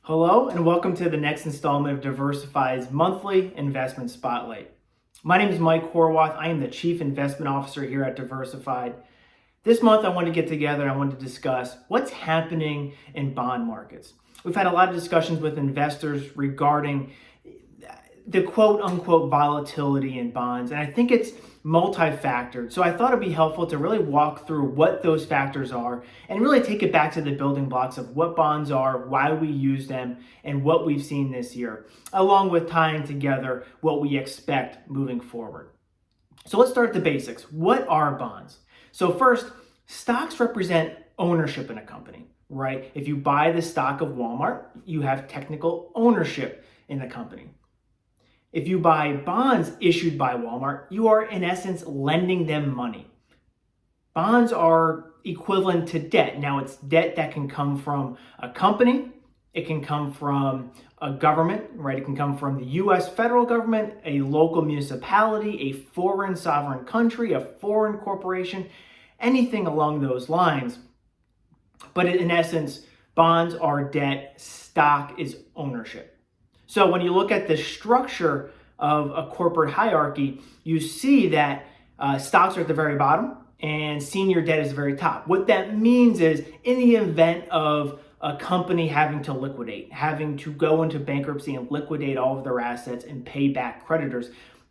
Hello and welcome to the next installment of Diversify's monthly investment spotlight. My name is Mike Horwath. I am the Chief Investment Officer here at Diversified. This month I want to get together and I want to discuss what's happening in bond markets. We've had a lot of discussions with investors regarding the quote unquote volatility in bonds, and I think it's multi-factored. So I thought it'd be helpful to really walk through what those factors are and really take it back to the building blocks of what bonds are, why we use them, and what we've seen this year, along with tying together what we expect moving forward. So let's start at the basics. What are bonds? So first, stocks represent ownership in a company, right? If you buy the stock of Walmart, you have technical ownership in the company. If you buy bonds issued by Walmart, you are in essence lending them money. Bonds are equivalent to debt. Now it's debt that can come from a company, it can come from a government, right? It can come from the US federal government, a local municipality, a foreign sovereign country, a foreign corporation, anything along those lines. But in essence, bonds are debt, stock is ownership. So when you look at the structure of a corporate hierarchy, you see that stocks are at the very bottom and senior debt is the very top. What that means is in the event of a company having to liquidate, having to go into bankruptcy and liquidate all of their assets and pay back creditors,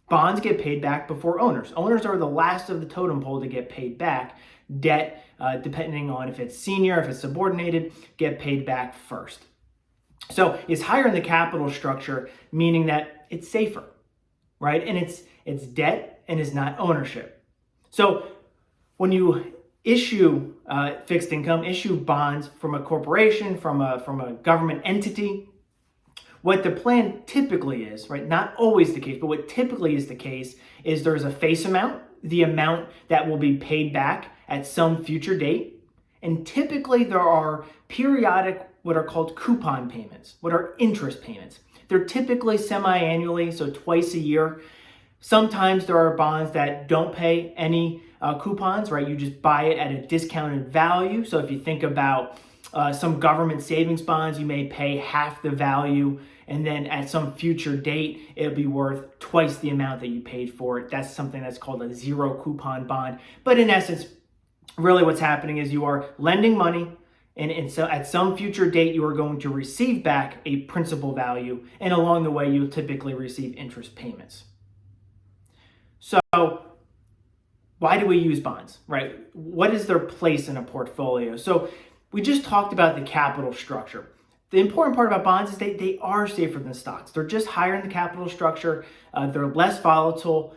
bonds get paid back before owners. Owners are the last of the totem pole to get paid back. Debt, depending on if it's senior, if it's subordinated, get paid back first. So it's higher in the capital structure, meaning that it's safer, right? And it's debt and is not ownership. So when you issue fixed income, issue bonds from a corporation, from a government entity, what the plan typically is, right? Not always the case, but what typically is the case is there's a face amount, the amount that will be paid back at some future date. And typically there are periodic what are called coupon payments, what are interest payments. They're typically semi-annually, so twice a year. Sometimes there are bonds that don't pay any coupons, right? You just buy it at a discounted value. So if you think about some government savings bonds, you may pay half the value, and then at some future date, it'll be worth twice the amount that you paid for it. That's something that's called a zero coupon bond. But in essence, really what's happening is you are lending money, and so at some future date, you are going to receive back a principal value, and along the way, you'll typically receive interest payments. So why do we use bonds, right? What is their place in a portfolio? So we just talked about the capital structure. The important part about bonds is they are safer than stocks. They're just higher in the capital structure. They're less volatile.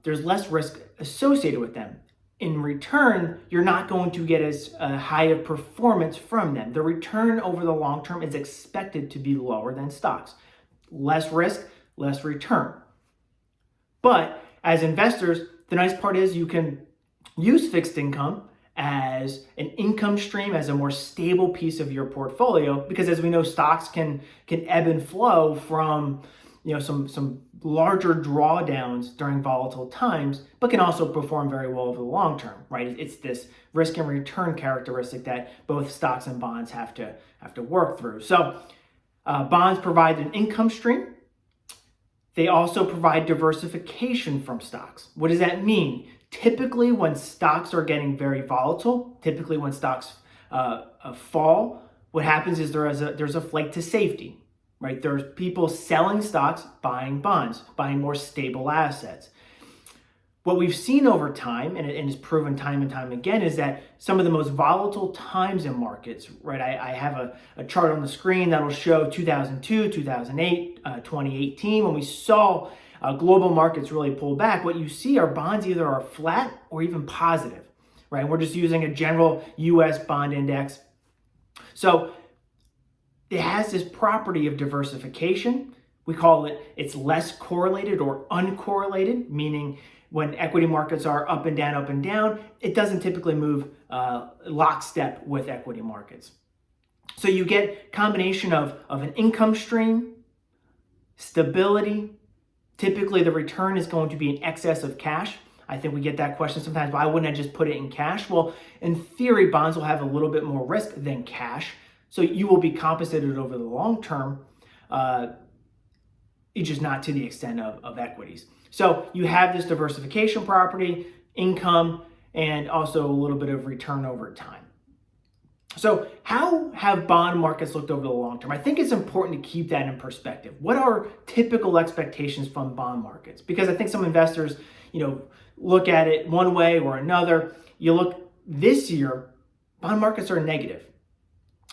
There's less risk associated with them. In return, you're not going to get as high of performance from them. The return over the long term is expected to be lower than stocks. Less risk, less return. But as investors, the nice part is you can use fixed income as an income stream, as a more stable piece of your portfolio, because as we know, stocks can ebb and flow from some larger drawdowns during volatile times, but can also perform very well over the long term, right? It's this risk and return characteristic that both stocks and bonds have to work through. So bonds provide an income stream. They also provide diversification from stocks. What does that mean? Typically, when stocks are getting very volatile, typically when stocks fall, what happens is there's a flight to safety. Right? There's people selling stocks, buying bonds, buying more stable assets. What we've seen over time, and is proven time and time again, is that some of the most volatile times in markets, right? I have a chart on the screen that'll show 2002, 2008, 2018, when we saw global markets really pull back. What you see are bonds either are flat or even positive, right? We're just using a general US bond index. So it has this property of diversification. We call it's less correlated or uncorrelated, meaning when equity markets are up and down, it doesn't typically move lockstep with equity markets. So you get a combination of an income stream, stability. Typically the return is going to be in excess of cash. I think we get that question sometimes, why wouldn't I just put it in cash? Well, in theory, bonds will have a little bit more risk than cash. So you will be compensated over the long term, it's just not to the extent of equities. So you have this diversification property, income, and also a little bit of return over time. So how have bond markets looked over the long term? I think it's important to keep that in perspective. What are typical expectations from bond markets? Because I think some investors, look at it one way or another. You look this year, bond markets are negative.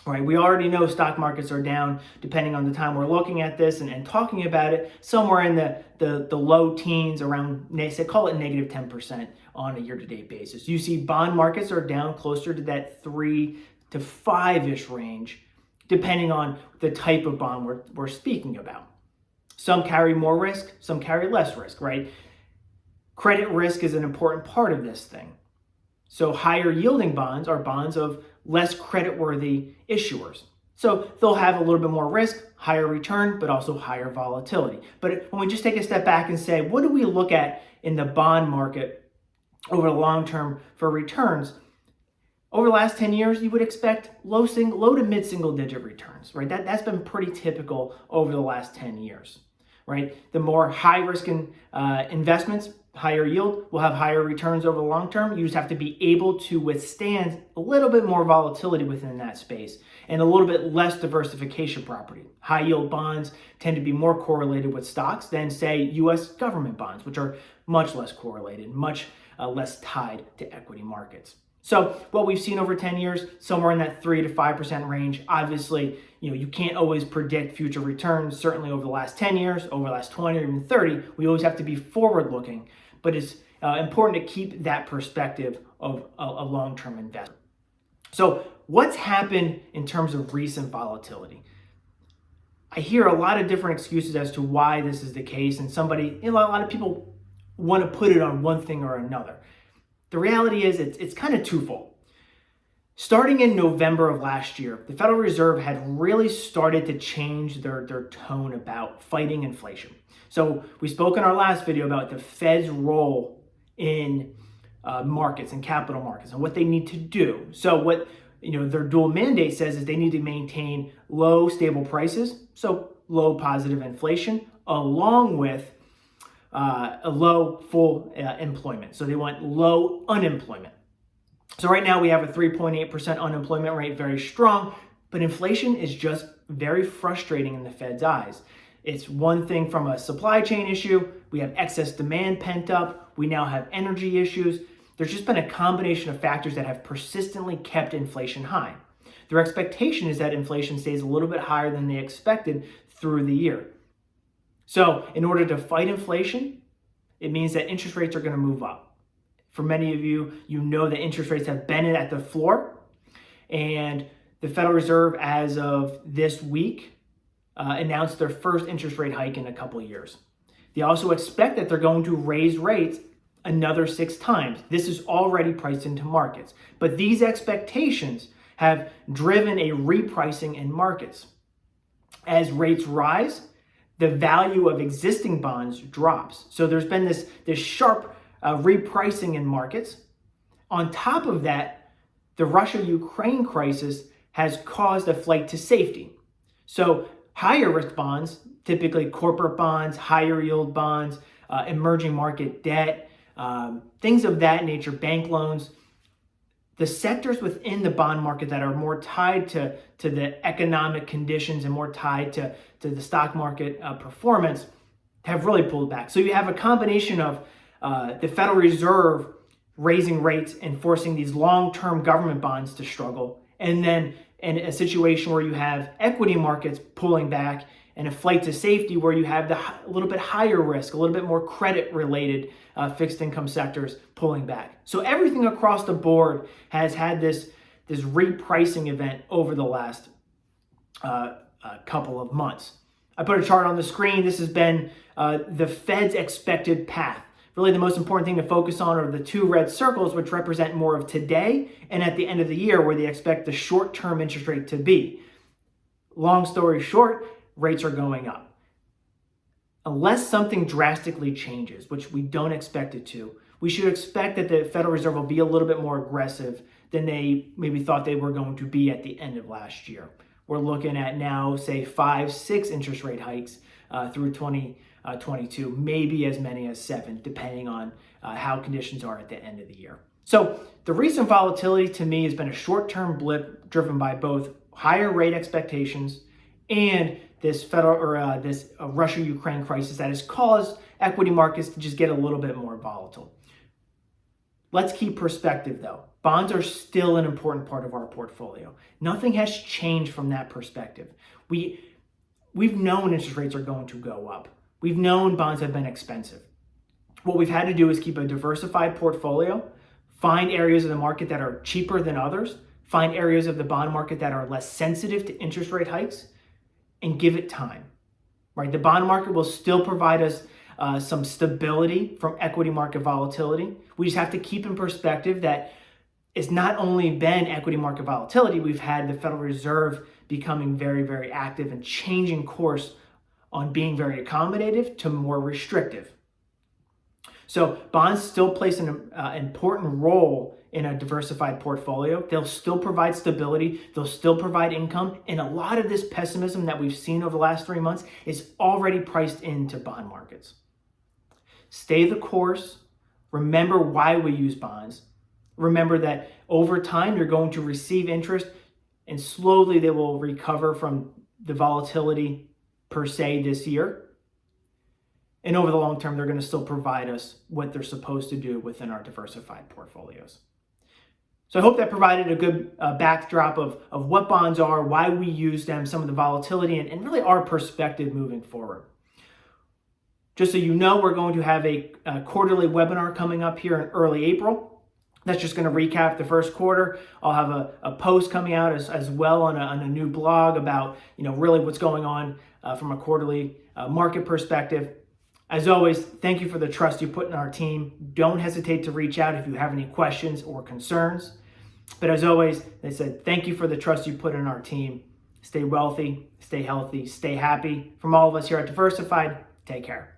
Right, we already know stock markets are down, depending on the time we're looking at this and talking about it, somewhere in the low teens, around, say, call it negative 10% on a year-to-date basis. You see bond markets are down closer to that 3 to 5-ish range, depending on the type of bond we're speaking about. Some carry more risk, some carry less risk, right? Credit risk is an important part of this thing. So higher yielding bonds are bonds of less creditworthy issuers. So they'll have a little bit more risk, higher return, but also higher volatility. But when we just take a step back and say, what do we look at in the bond market over the long term for returns? Over the last 10 years, you would expect low to mid single digit returns, right? That's been pretty typical over the last 10 years, right? The more high risk investments, higher yield, will have higher returns over the long term. You just have to be able to withstand a little bit more volatility within that space and a little bit less diversification property. High yield bonds tend to be more correlated with stocks than, say, US government bonds, which are much less correlated, much less tied to equity markets. So what we've seen over 10 years, somewhere in that 3 to 5% range. Obviously, you can't always predict future returns, certainly over the last 10 years, over the last 20 or even 30. We always have to be forward looking, but it's important to keep that perspective of a long-term investment. So what's happened in terms of recent volatility? I hear a lot of different excuses as to why this is the case, and a lot of people want to put it on one thing or another. The reality is it's kind of twofold. Starting in November of last year, the Federal Reserve had really started to change their tone about fighting inflation. So we spoke in our last video about the Fed's role in markets and capital markets and what they need to do. So what their dual mandate says is they need to maintain low stable prices, so low positive inflation, along with a low full employment. So they want low unemployment. So right now we have a 3.8% unemployment rate, very strong, but inflation is just very frustrating in the Fed's eyes. It's one thing from a supply chain issue. We have excess demand pent up. We now have energy issues. There's just been a combination of factors that have persistently kept inflation high. Their expectation is that inflation stays a little bit higher than they expected through the year. So in order to fight inflation, it means that interest rates are going to move up. For many of you, you know that interest rates have been at the floor, and the Federal Reserve, as of this week, announced their first interest rate hike in a couple of years. They also expect that they're going to raise rates another 6 times. This is already priced into markets. But these expectations have driven a repricing in markets. As rates rise, the value of existing bonds drops. So there's been this sharp repricing in markets. On top of that, the Russia-Ukraine crisis has caused a flight to safety. So higher risk bonds, typically corporate bonds, higher yield bonds, emerging market debt, things of that nature, bank loans, the sectors within the bond market that are more tied to the economic conditions and more tied to the stock market performance have really pulled back. So you have a combination of the Federal Reserve raising rates and forcing these long-term government bonds to struggle, and then in a situation where you have equity markets pulling back and a flight to safety where you have a little bit higher risk, a little bit more credit-related fixed income sectors pulling back. So everything across the board has had this repricing event over the last couple of months. I put a chart on the screen. This has been the Fed's expected path. Really, the most important thing to focus on are the 2 red circles, which represent more of today and at the end of the year, where they expect the short-term interest rate to be. Long story short, rates are going up. Unless something drastically changes, which we don't expect it to, we should expect that the Federal Reserve will be a little bit more aggressive than they maybe thought they were going to be at the end of last year. we're looking at now, say 5, 6 interest rate hikes through 2022, maybe as many as 7, depending on how conditions are at the end of the year. So the recent volatility to me has been a short-term blip driven by both higher rate expectations and this Russia-Ukraine crisis that has caused equity markets to just get a little bit more volatile. Let's keep perspective though. Bonds are still an important part of our portfolio. Nothing has changed from that perspective. We've known interest rates are going to go up. We've known bonds have been expensive. What we've had to do is keep a diversified portfolio, find areas of the market that are cheaper than others, find areas of the bond market that are less sensitive to interest rate hikes, and give it time, right? The bond market will still provide us some stability from equity market volatility. We just have to keep in perspective that it's not only been equity market volatility, we've had the Federal Reserve becoming very, very active and changing course on being very accommodative to more restrictive. So bonds still place an important role in a diversified portfolio. They'll still provide stability. They'll still provide income. And a lot of this pessimism that we've seen over the last 3 months is already priced into bond markets. Stay the course. Remember why we use bonds. Remember that over time, you're going to receive interest and slowly they will recover from the volatility per se this year. And over the long term, they're going to still provide us what they're supposed to do within our diversified portfolios. So I hope that provided a good backdrop of what bonds are, why we use them, some of the volatility, and really our perspective moving forward. Just so you know, we're going to have a quarterly webinar coming up here in early April. That's just going to recap the first quarter. I'll have a post coming out as well on a new blog about really what's going on from a quarterly market perspective. As always, thank you for the trust you put in our team. Don't hesitate to reach out if you have any questions or concerns. But as always, they said, thank you for the trust you put in our team. Stay wealthy, stay healthy, stay happy. From all of us here at Diversified, take care.